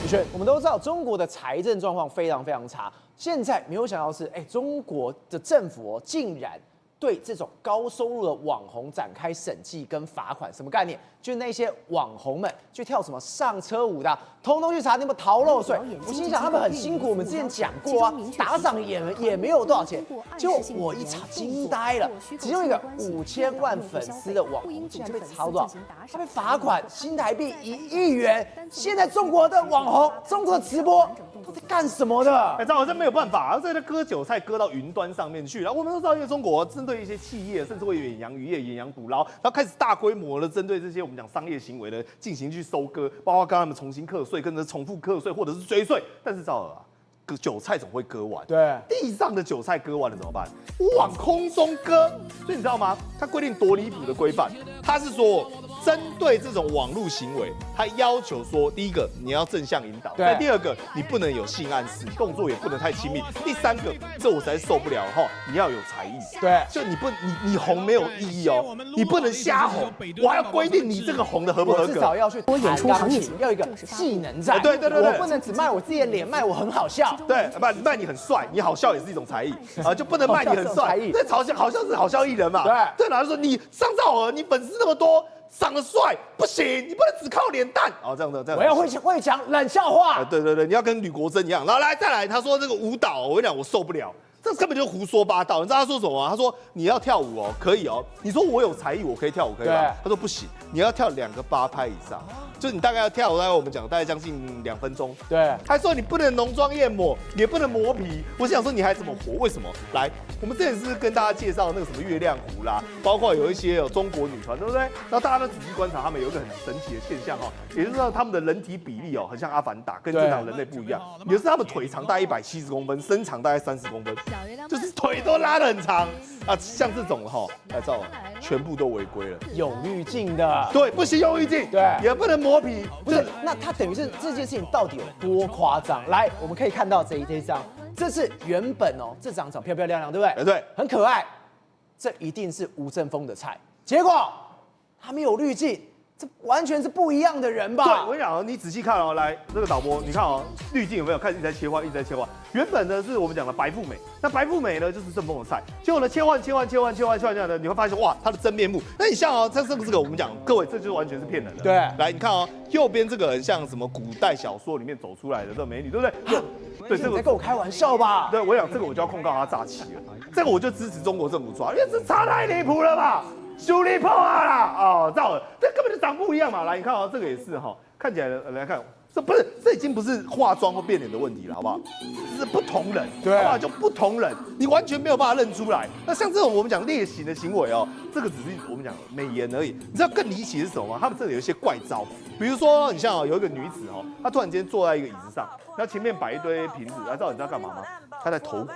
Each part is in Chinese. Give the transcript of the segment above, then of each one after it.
宇轩，我们都知道中国的财政状况非常非常差，现在没有想到是，中国的政府竟然对这种高收入的网红展开审计跟罚款，什么概念？就是那些网红们去跳什么上车舞的，通通去查你有没有逃漏税。我心想他们很辛苦，我们之前讲过啊，打赏也没有多少钱。结果我一查惊呆了，其中一个5000万粉丝的网红竟然被查多少？他被罚款新台币1亿元。现在中国的网红，中国的直播都在干什么的？这好像没有办法，这个割韭菜割到云端上面去。然后我们都知道，因为中国针对一些企业，甚至会远洋渔业、远洋捕捞，然后开始大规模的针对这些我们讲商业行为的进行去收割，包括刚他们重新课税，跟着重复课税或者是追税。但是赵尔啊，韭菜总会割完，对，地上的韭菜割完了怎么办？往空中割。所以你知道吗？它规定多离谱的规范，它是说针对这种网络行为，它要求说，第一个你要正向引导，再第二个你不能有性暗示，动作也不能太亲密，第三个这我实在受不了哈，你要有才艺，对，就你红没有意义哦，你不能瞎红，我还要规定你这个红的合不合格，至少要去弹钢琴，要一个技能在，对，我不能只卖我自己的脸，卖我很好笑，对，卖你很帅，你好笑也是一种才艺啊，就不能卖你很帅，对，好像是好笑艺人嘛，对，然后说你上赵尔，你粉丝那么多。长得帅不行，你不能只靠脸蛋。哦，这样的，我要会讲冷笑话。对，你要跟吕国珍一样。然后再来，他说这个舞蹈，我跟你讲，我受不了。这根本就胡说八道，你知道他说什么吗？他说你要跳舞哦，可以哦。你说我有才艺，我可以跳舞，可以吗？他说不行，你要跳2个8拍以上，就是你大概要跳，大概我们讲大概将近2分钟。对，还说你不能浓妆艳抹，也不能磨皮。我想说你还怎么活？为什么？来，我们之前是跟大家介绍那个什么月亮湖啦，包括有一些中国女团，对不对？然后大家都仔细观察，他们有一个很神奇的现象哈，也就是说他们的人体比例很像阿凡达，跟正常人类不一样。也就是他们腿长大概170公分，身长大概30公分。就是腿都拉得很长啊，像这种来照全部都违规了，有滤镜的，对，不行有滤镜，对，也不能磨皮，不是，那它等于是这件事情到底有多夸张？来，我们可以看到这一张，这是原本这张照漂漂亮亮，对不对？对，很可爱，这一定是吴正峰的菜，结果他没有滤镜。这完全是不一样的人吧？对，我跟你讲你仔细看来这个导播，你看滤镜有没有？看一直在切换，一直在切换。原本呢是我们讲的白富美，那白富美呢就是正峰的菜，结果呢切换这样的，你会发现哇，它的真面目。那你像这个我们讲，各位这就完全是骗人的。对，来你看右边这个很像什么古代小说里面走出来的这个美女，对不对？对，这个在跟我开玩笑吧？对，我讲这个我就要控告他诈欺了，这个我就支持中国政府抓，因为这差太离谱了吧？修理破啦！照了，这根本就长不一样嘛。来，你看这个也是看起来来看，这已经不是化妆或变脸的问题了，好不好？这是不同人，对，好不好？就不同人，你完全没有办法认出来。那像这种我们讲劣行的行为这个只是我们讲美颜而已。你知道更离奇是什么吗？他们这里有一些怪招，比如说你像有一个女子她突然间坐在一个椅子上，然后前面摆一堆瓶子，你知道干嘛吗？她在投壶。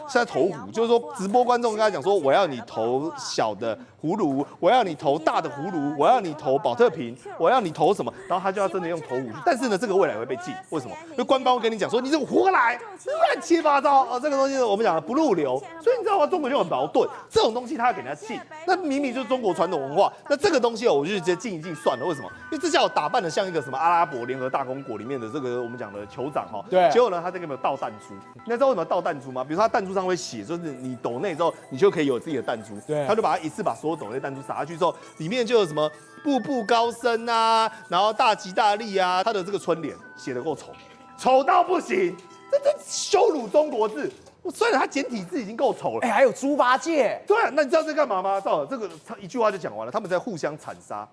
是在投壶，就是说直播观众跟他讲说，我要你投小的葫芦，我要你投大的葫芦，我要你投保特瓶，我要你投什么，然后他就要真的用投壶。但是呢，这个未来会被禁，为什么？因为官方会跟你讲说，你这个胡来，乱七八糟这个东西我们讲的不入流，所以你知道吗？中国就很矛盾，这种东西他要给人家禁，那明明就是中国传统文化，那这个东西我就直接禁一禁算了。为什么？因为这叫我打扮的像一个什么阿拉伯联合大公国里面的这个我们讲的酋长对。结果呢，他这个有没有倒弹珠？你知道为什么倒弹珠吗？比如说他弹珠上会写，就是你抖内之后，你就可以有自己的弹珠。对，他就把它一次把所有抖内弹珠撒下去之后，里面就有什么步步高升啊，然后大吉大利啊，他的这个春联写得够丑，丑到不行，这羞辱中国字。虽然他简体字已经够丑了，还有猪八戒。对啊，那你知道在干嘛吗？这个一句话就讲完了，他们在互相残杀。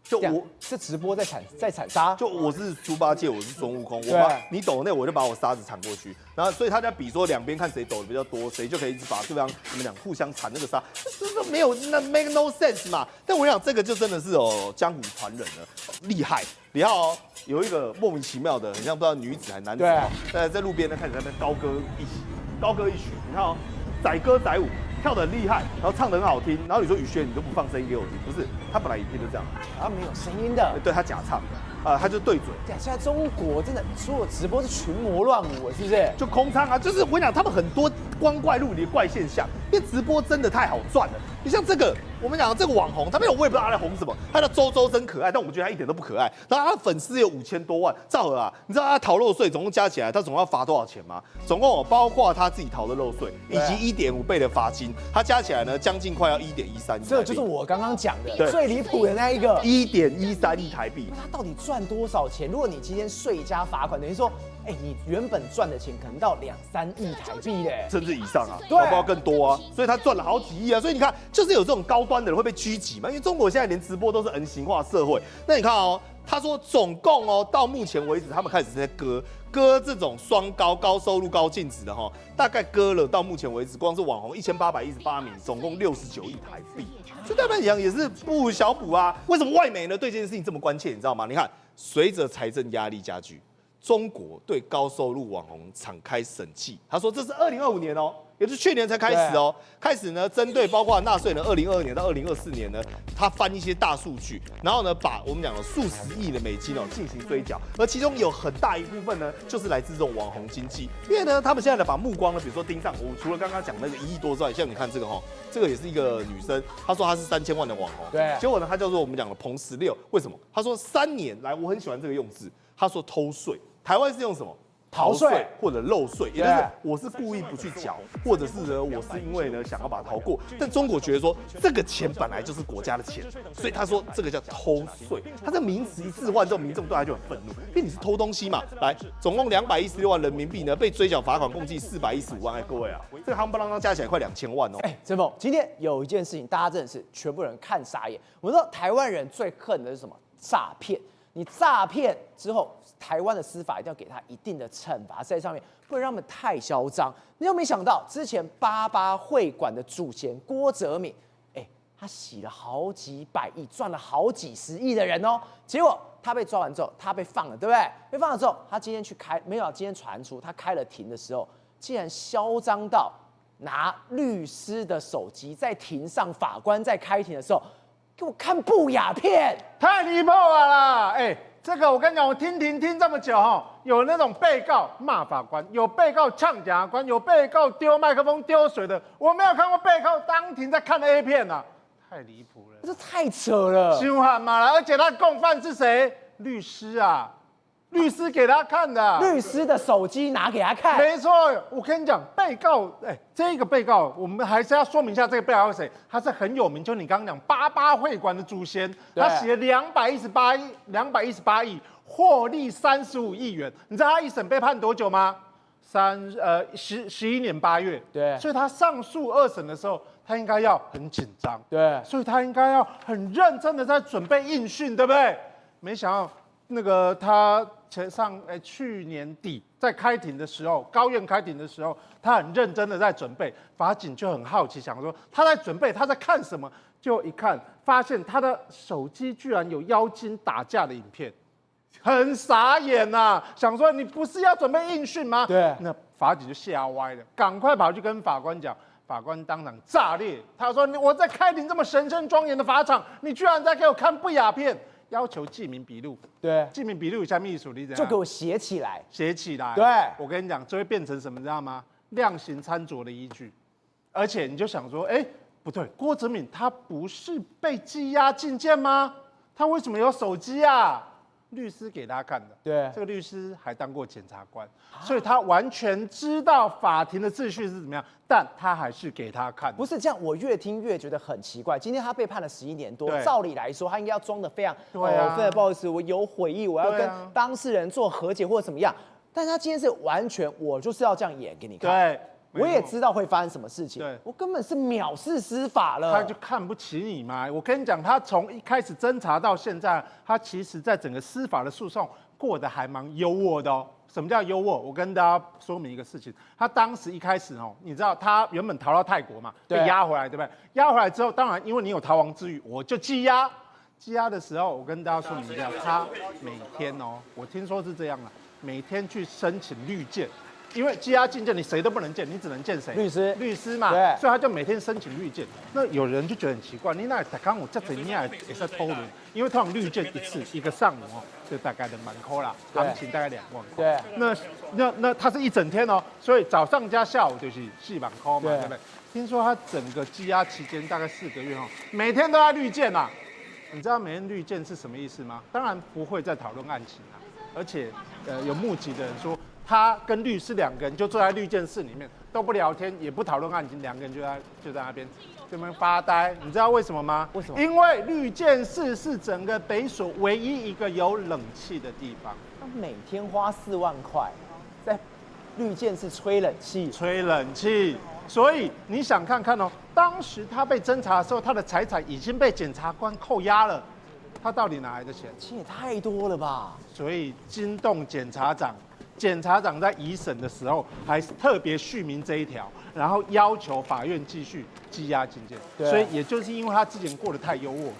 就我这直播在铲沙，就我是猪八戒，我是孙悟空，我把你抖那我就把我沙子铲过去，然后所以他在比说两边看谁抖的比较多，谁就可以一直把对方怎么讲互相铲那个沙，这没有那 make no sense 嘛。但我想这个就真的是江湖传人了，厉害。你看有一个莫名其妙的，很像不知道女子还男子在路边呢开始在那边高歌一曲，你看载歌载舞。跳得很厉害，然后唱得很好听，然后你说宇轩你都不放声音给我听，不是，他本来影片就这样，他没有声音的，对他假唱，他就对准。对，现在中国真的所有直播是群魔乱舞，是不是？就空仓啊，就是我跟你讲，他们很多光怪陆离的怪现象，因为直播真的太好赚了。你像这个，我们讲这个网红，他没有，我也不知道他在红什么，他叫周周真可爱，但我们觉得他一点都不可爱。然后他的粉丝有5000多万，赵和啊，你知道他逃漏税总共加起来，他总共要罚多少钱吗？总共包括他自己逃的漏税，以及1.5倍的罚金，他加起来呢，将近快要1.13亿。这就是我刚刚讲的最离谱的那一个1.13亿台币。他到底赚多少钱？如果你今天税加罚款，等于说，你原本赚的钱可能到2-3亿台币嘞，甚至以上啊，对，搞不好更多啊。所以他赚了好几亿啊。所以你看，就是有这种高端的人会被狙击嘛，因为中国现在连直播都是人形化社会。那你看哦，他说总共到目前为止，他们开始在割这种双高收入高净值的哈，大概割了到目前为止，光是网红1818名，总共69亿台币。所以对他们讲也是不小补啊。为什么外媒呢对这件事情这么关切？你知道吗？你看，随着财政压力加剧，中国对高收入网红敞开审计。他说这是2025年哦，也就是去年才开始哦。开始呢，针对包括纳税人2022年到2024年呢，他翻一些大数据，然后呢，把我们讲的数十亿的美金进行追缴，而其中有很大一部分呢，就是来自这种网红经济。因为呢，他们现在呢把目光呢，比如说盯上我，除了刚刚讲那个1亿多之外，像你看这个这个也是一个女生，她说她是3000万的网红，对，结果呢，她叫做我们讲的彭16，为什么？她说3年来，我很喜欢这个用字，她说偷税。台湾是用什么？逃税或者漏税，也就是我是故意不去缴，或者是呢我是因为呢想要把它逃过。但中国觉得说这个钱本来就是国家的钱，所以他说这个叫偷税。他这名词一置换之后，民众对他就很愤怒，因为你是偷东西嘛。来，总共216万人民币呢被追缴罚款，共计415万。各位啊，这个夯不啷当加起来快2000万哦。陈峰，今天有一件事情，大家真的是全部人看傻眼。我们知道台湾人最恨的是什么？诈骗。你诈骗之后，台湾的司法一定要给他一定的惩罚在上面，不能让他们太嚣张。你有没有想到，之前88会馆的主嫌郭哲敏，他洗了好几百亿，赚了好几十亿的人哦。结果他被抓完之后，他被放了，对不对？被放了之后，他今天去开，没有，今天传出他开了庭的时候，竟然嚣张到拿律师的手机在庭上，法官在开庭的时候。给我看不雅片，太离谱了啦！这个我跟你讲，我听这么久有那种被告骂法官，有被告呛检察官，有被告丢麦克风、丢水的，我没有看过被告当庭在看 A 片啊，太离谱了，这太扯了，凶悍嘛！而且他共犯是谁？律师啊。律师给他看的，律师的手机拿给他看。没错，我跟你讲，被告，这个被告，我们还是要说明一下这个被告是谁。他是很有名，就你刚刚讲88会馆的祖先，他洗了218亿，获利35亿元。你知道他一审被判多久吗？11年8月。对，所以他上诉2审的时候，他应该要很紧张。对，所以他应该要很认真的在准备应讯，对不对？没想到那个他。去年底在开庭的时候，高院开庭的时候，他很认真的在准备，法警就很好奇，想说他在准备，他在看什么？就一看，发现他的手机居然有妖精打架的影片，很傻眼呐、想说你不是要准备应讯吗？对，那法警就吓歪了，赶快跑去跟法官讲。法官当场炸裂，他说：“我在开庭这么神圣庄严的法场，你居然在给我看不雅片！”要求记名笔录，对，记名笔录下秘书，你怎样？就给我写起来，写起来。对，我跟你讲，就会变成什么，知道吗？量刑参酌的依据。而且你就想说，不对，郭哲敏他不是被羁押禁见吗？他为什么有手机啊？律师给他看的，对，这个律师还当过检察官，所以他完全知道法庭的秩序是怎么样，但他还是给他看。不是这样，我越听越觉得很奇怪。今天他被判了11年多，照理来说他应该要装得非常，非常不好意思，我有悔意，我要跟当事人做和解或者怎么样。但他今天是完全，我就是要这样演给你看。对。我也知道会发生什么事情，我根本是藐视司法了。他就看不起你嘛！我跟你讲，他从一开始侦查到现在，他其实在整个司法的诉讼过得还蛮优渥的哦。什么叫优渥？我跟大家说明一个事情，他当时一开始你知道他原本逃到泰国嘛，被押回来，对不对？押回来之后，当然因为你有逃亡之余，我就羁押。羁押的时候，我跟大家说明一下，他每天我听说是这样的，每天去申请绿箭。因为羁押禁见你谁都不能见，你只能见谁？律师律师嘛，对所以他就每天申请律见。那有人就觉得很奇怪，你那刚我这怎样也是偷人？因为通常律见一次一个上午哦，就大概2万块啦，对行情大概2万块。对，那他是一整天哦，所以早上加下午就是4万块嘛，对对不对？听说他整个羁押期间大概4个月哦，每天都在律见啊。你知道每天律见是什么意思吗？当然不会再讨论案情啊，而且有目击的人说，他跟律师2个人就坐在律见室里面，都不聊天，也不讨论案情，2个人就在那边这边发呆。你知道为什么吗？为什么？因为律见室是整个北所唯一一个有冷气的地方。他每天花4万块在绿建室吹冷气，吹冷气。所以你想看看哦，当时他被侦查的时候，他的财产已经被检察官扣押了，他到底哪来的钱？钱也太多了吧！所以惊动检察长，检察长在移审的时候还特别续明这一条，然后要求法院继续羁押禁见。所以也就是因为他之前过得太优渥，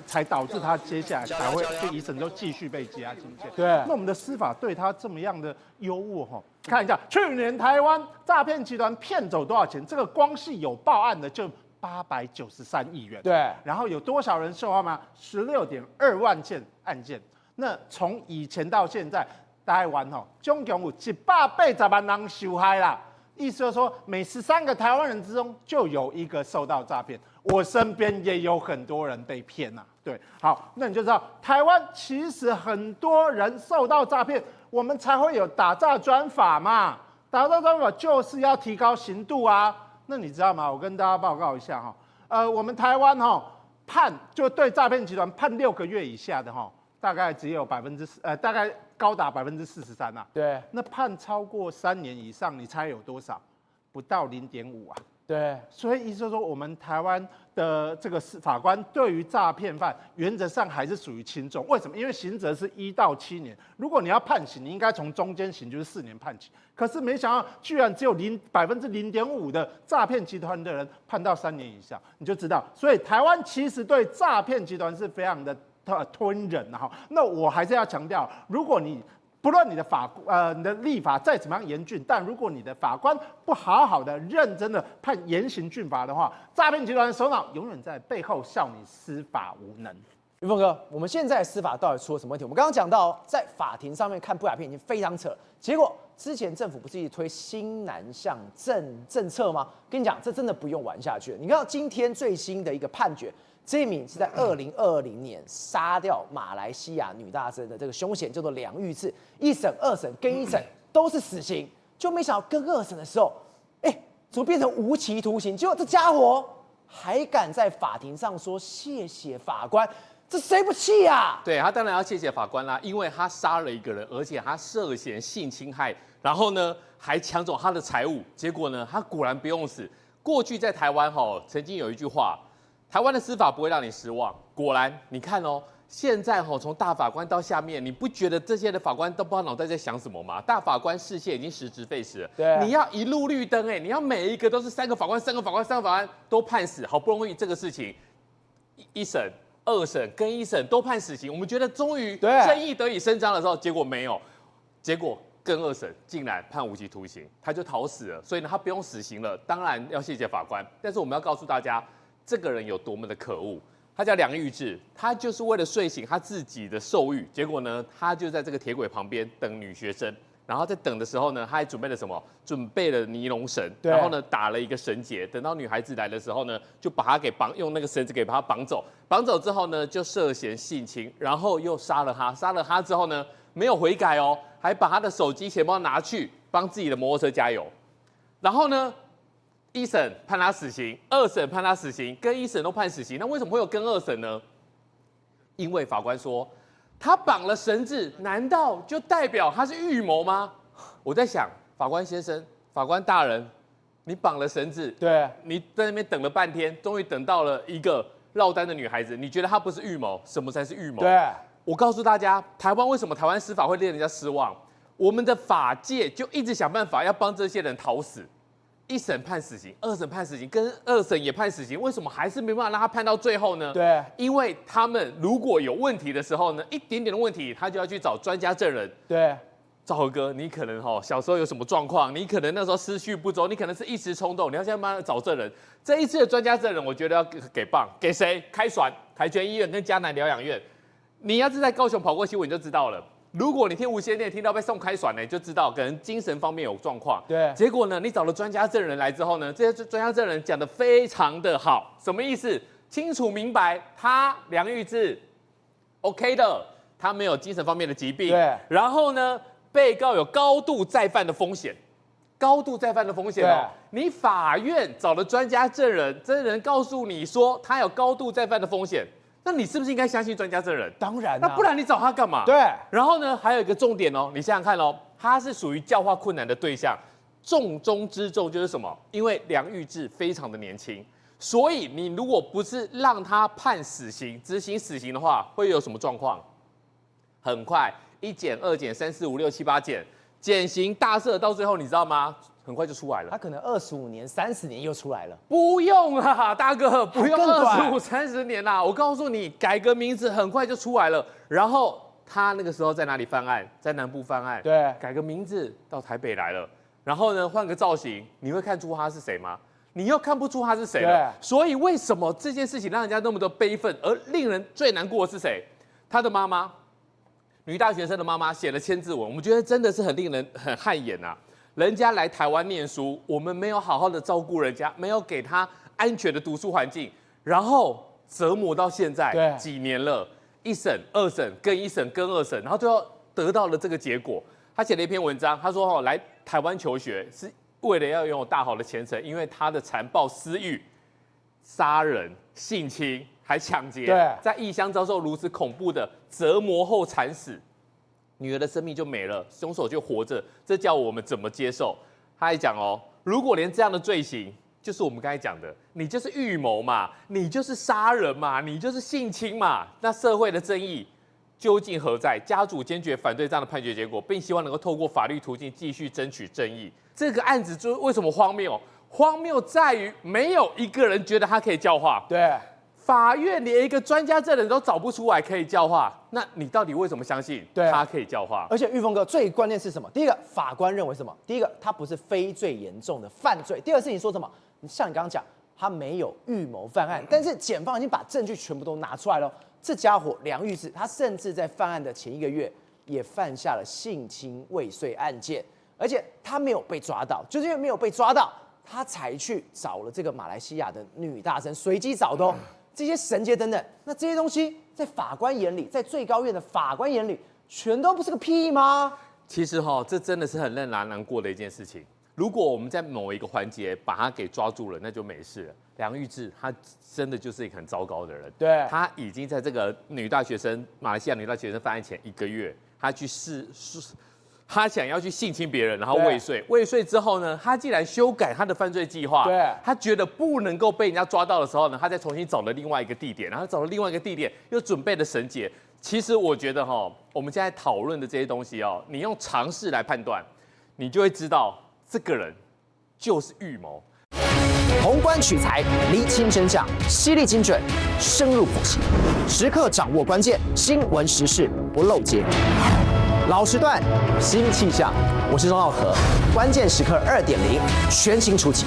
才导致他接下来才会就移审之后继续被羁押禁见。对，那我们的司法对他这么样的优渥哈，看一下去年台湾诈骗集团骗走多少钱？这个光是有报案的就893亿元。对，然后有多少人受害吗？16.2万件案件。那从以前到现在，台湾总共有180万人受害啦。意思就是说，每13个台湾人之中就有1个受到诈骗。我身边也有很多人被骗呐。对，好，那你就知道台湾其实很多人受到诈骗，我们才会有打诈专法嘛。打诈专法就是要提高刑度啊。那你知道吗？我跟大家报告一下哈，我们台湾判就对诈骗集团判6个月以下的大概只有大概高达43%啊。对，那判超过3年以上，你猜有多少？不到0.5啊。对，所以意思就是说，我们台湾的这个法官对于诈骗犯原则上还是属于轻重。为什么？因为刑责是1到7年，如果你要判刑，你应该从中间刑就是4年判起。可是没想到，居然只有0.5%的诈骗集团的人判到3年以上，你就知道。所以台湾其实对诈骗集团是非常的吞忍哈。那我还是要强调，如果你不论你的你的立法再怎么样严峻，但如果你的法官不好好的、认真的判严刑峻法的话，诈骗集团的首脑永远在背后笑你司法无能。云峰哥，我们现在司法到底出了什么问题？我们刚刚讲到，在法庭上面看不雅片已经非常扯，结果之前政府不是一直推新南向政策吗？跟你讲，这真的不用玩下去了。你看到今天最新的一个判决。这一名是在2020年杀掉马来西亚女大生的这个凶嫌叫做梁玉志，1审、2审跟1审都是死刑，就没想到跟2审的时候，怎么变成无期徒刑？结果这家伙还敢在法庭上说谢谢法官，这谁不气啊？对他当然要谢谢法官啦，因为他杀了一个人，而且他涉嫌性侵害，然后呢还抢走他的财物，结果呢他果然不用死。过去在台湾曾经有一句话。台湾的司法不会让你失望，果然，你看现在从大法官到下面，你不觉得这些的法官都不知道脑袋在想什么吗？大法官视线已经实质废死了，对，你要一路绿灯你要每一个都是3个法官都判死，好不容易这个事情1审、2审跟1审都判死刑，我们觉得终于正义得以伸张的时候，结果没有，结果跟2审竟然判无期徒刑，他就逃死了，所以呢他不用死刑了，当然要谢谢法官，但是我们要告诉大家。这个人有多么的可恶，他叫梁玉志，他就是为了睡醒他自己的兽欲，结果呢，他就在这个铁轨旁边等女学生，然后在等的时候呢，他还准备了什么？准备了尼龙绳，然后呢打了一个绳结，等到女孩子来的时候呢，就把她给用那个绳子给把她绑走，绑走之后呢，就涉嫌性侵，然后又杀了她，杀了她之后呢，没有悔改还把她的手机、钱包拿去帮自己的摩托车加油，然后呢。1审判他死刑，2审判他死刑，跟1审都判死刑。那为什么会有跟2审呢？因为法官说，他绑了绳子，难道就代表他是预谋吗？我在想，法官先生、法官大人，你绑了绳子，对，你在那边等了半天，终于等到了一个落单的女孩子，你觉得她不是预谋？什么才是预谋？对，我告诉大家，台湾为什么台湾司法会令人家失望？我们的法界就一直想办法要帮这些人讨死。1审判死刑，2审判死刑，跟2审也判死刑，为什么还是没办法让他判到最后呢？对，因为他们如果有问题的时候呢，一点点的问题，他就要去找专家证人。对，兆和哥，你可能小时候有什么状况，你可能那时候思绪不周，你可能是一时冲动，你要现在慢慢找证人。这一次的专家证人，我觉得要给棒，给谁？开船、台全医院跟嘉南疗养院。你要是在高雄跑过新闻，你就知道了。如果你听无线电听到被送开船呢，你就知道可能精神方面有状况。对，结果呢，你找了专家证人来之后呢，这些专家证人讲得非常的好，什么意思？清楚明白，他梁玉智 OK 的，他没有精神方面的疾病。对，然后呢？被告有高度再犯的风险，高度再犯的风险哦。你法院找了专家证人，证人告诉你说他有高度再犯的风险，那你是不是应该相信专家证人？当然、啊，那不然你找他干嘛？对。然后呢，还有一个重点哦，你想想看哦，他是属于教化困难的对象，重中之重就是什么？因为梁玉智非常的年轻，所以你如果不是让他判死刑、执行死刑的话，会有什么状况？很快。1检、2检、3、4、5、6、7、8检，减刑大赦，到最后你知道吗？很快就出来了。他可能25年、30年又出来了。不用啦，大哥，不用25、30年啦。我告诉你，改个名字很快就出来了。然后他那个时候在哪里犯案？在南部犯案。对，改个名字到台北来了。然后呢，换个造型，你会看出他是谁吗？你又看不出他是谁了。所以为什么这件事情让人家那么多悲愤？而令人最难过的是谁？他的妈妈。女大学生的妈妈写了签字文，我们觉得真的是很令人很汗颜啊！人家来台湾念书，我们没有好好的照顾人家，没有给他安全的读书环境，然后折磨到现在几年了，1审、2审跟1审跟2审，然后最后得到了这个结果。他写了一篇文章，他说来台湾求学是为了要拥有大好的前程，因为他的残暴私欲、杀人、性侵。还抢劫，在异乡遭受如此恐怖的折磨后惨死，女儿的生命就没了，凶手就活着，这叫我们怎么接受？他还讲哦，如果连这样的罪行，就是我们刚才讲的，你就是预谋嘛，你就是杀人嘛，你就是性侵嘛，那社会的正义究竟何在？家属坚决反对这样的判决结果，并希望能够透过法律途径继续争取正义。这个案子就为什么荒谬？荒谬在于没有一个人觉得他可以教化。对。法院连一个专家证人都找不出来可以教化，那你到底为什么相信他可以教化？而且玉峰哥最关键是什么？第一个，法官认为什么？第一个，他不是非罪严重的犯罪。第二个事情说什么？像你刚刚讲，他没有预谋犯案，但是检方已经把证据全部都拿出来了。这家伙梁玉智，他甚至在犯案的前1个月也犯下了性侵未遂案件，而且他没有被抓到，就是因为没有被抓到，他才去找了这个马来西亚的女大生，随机找的哦。这些绳结等等，那这些东西在法官眼里，在最高院的法官眼里，全都不是个屁吗？其实这真的是很让人难过的一件事情。如果我们在某一个环节把他给抓住了，那就没事了。梁玉智他真的就是一个很糟糕的人，对，他已经在这个马来西亚女大学生犯案前1个月，他想要去性侵别人，然后未遂。未遂之后呢，他竟然修改他的犯罪计划。对，他觉得不能够被人家抓到的时候呢，他再重新找了另外一个地点，然后找了另外一个地点，又准备了绳结。其实我觉得我们现在讨论的这些东西你用常识来判断，你就会知道这个人就是预谋。宏观取材，厘清真相，犀利精准，深入剖析，时刻掌握关键新闻时事，不漏接。老时段，新气象，我是钟浩和，关键时刻2.0，全新出击。